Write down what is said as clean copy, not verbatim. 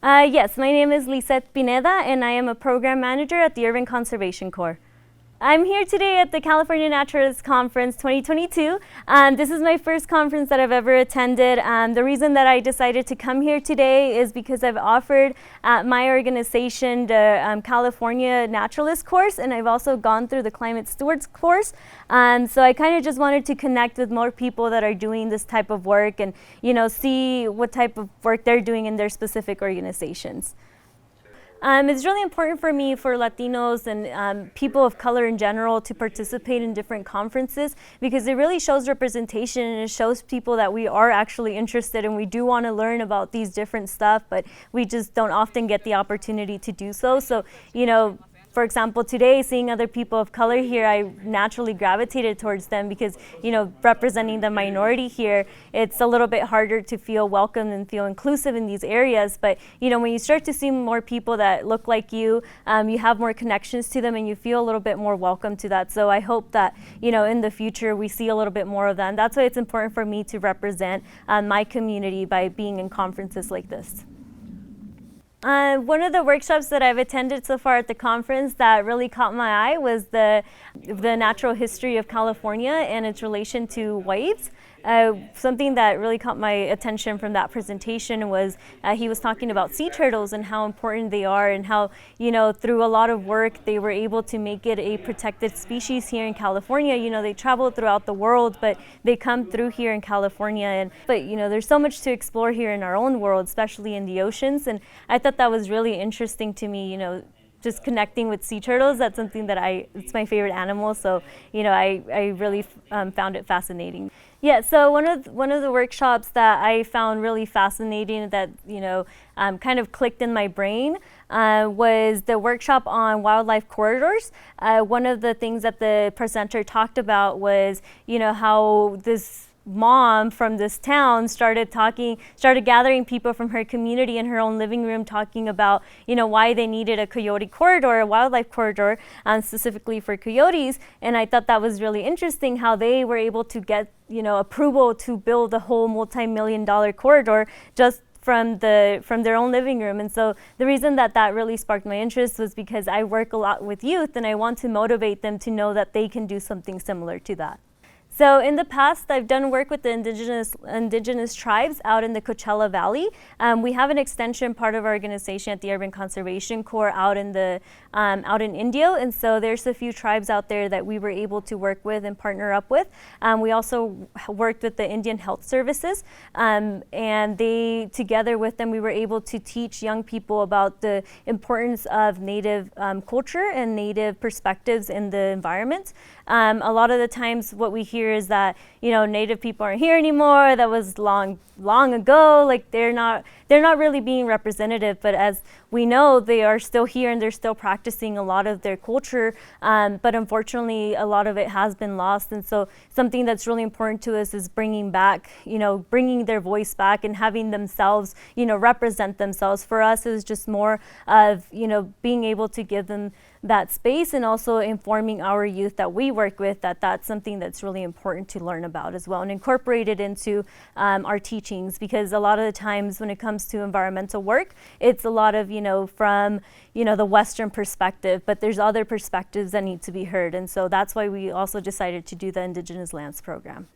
Yes, my name is Lizzet Pineda, and I am a program manager at the Urban Conservation Corps. I'm here today at the California Naturalist Conference 2022. This is my first conference that I've ever attended. The reason that I decided to come here today is because I've offered at my organization the California Naturalist Course, and I've also gone through the Climate Steward Course. So I kind of just wanted to connect with more people that are doing this type of work and, see what type of work they're doing in their specific organizations. It's really important for me, for Latinos and people of color in general, to participate in different conferences because it really shows representation and it shows people that we are actually interested and we do want to learn about these different stuff, but we just don't often get the opportunity to do so. So, for example, today, seeing other people of color here, I naturally gravitated towards them because, representing the minority here, it's a little bit harder to feel welcome and feel inclusive in these areas. But, when you start to see more people that look like you, you have more connections to them and you feel a little bit more welcome to that. So I hope that, in the future, we see a little bit more of that. And that's why it's important for me to represent my community by being in conferences like this. One of the workshops that I've attended so far at the conference that really caught my eye was the natural history of California and its relation to waves. Something that really caught my attention from that presentation was he was talking about sea turtles and how important they are and how, through a lot of work, they were able to make it a protected species here in California. They travel throughout the world, but they come through here in California. But there's so much to explore here in our own world, especially in the oceans. And I thought that was really interesting to me, just connecting with sea turtles. That's something that it's my favorite animal, so I really found it fascinating. Yeah, so one of the workshops that I found really fascinating that kind of clicked in my brain was the workshop on wildlife corridors. One of the things that the presenter talked about was how this mom from this town started gathering people from her community in her own living room, talking about why they needed a coyote corridor, a wildlife corridor, specifically for coyotes. And I thought that was really interesting how they were able to get approval to build a whole multi-million-dollar corridor just from their own living room. And so the reason that really sparked my interest was because I work a lot with youth and I want to motivate them to know that they can do something similar to that. So in the past, I've done work with the indigenous tribes out in the Coachella Valley. We have an extension part of our organization at the Urban Conservation Corps out in Indio, and so there's a few tribes out there that we were able to work with and partner up with. We also worked with the Indian Health Services, and together with them, we were able to teach young people about the importance of Native culture and Native perspectives in the environment. A lot of the times, what we hear is that Native people aren't here anymore. That was long ago. Like they're not really being representative. But as we know, they are still here and they're still practicing a lot of their culture. But unfortunately, a lot of it has been lost. And so something that's really important to us is bringing back, bringing their voice back and having themselves, represent themselves. For us, is just more of being able to give them that space and also informing our youth that we work with that that's something that's really important to learn about as well and incorporate it into our teachings, because a lot of the times when it comes to environmental work, it's a lot of from the Western perspective, but there's other perspectives that need to be heard, and so that's why we also decided to do the Indigenous Lands program.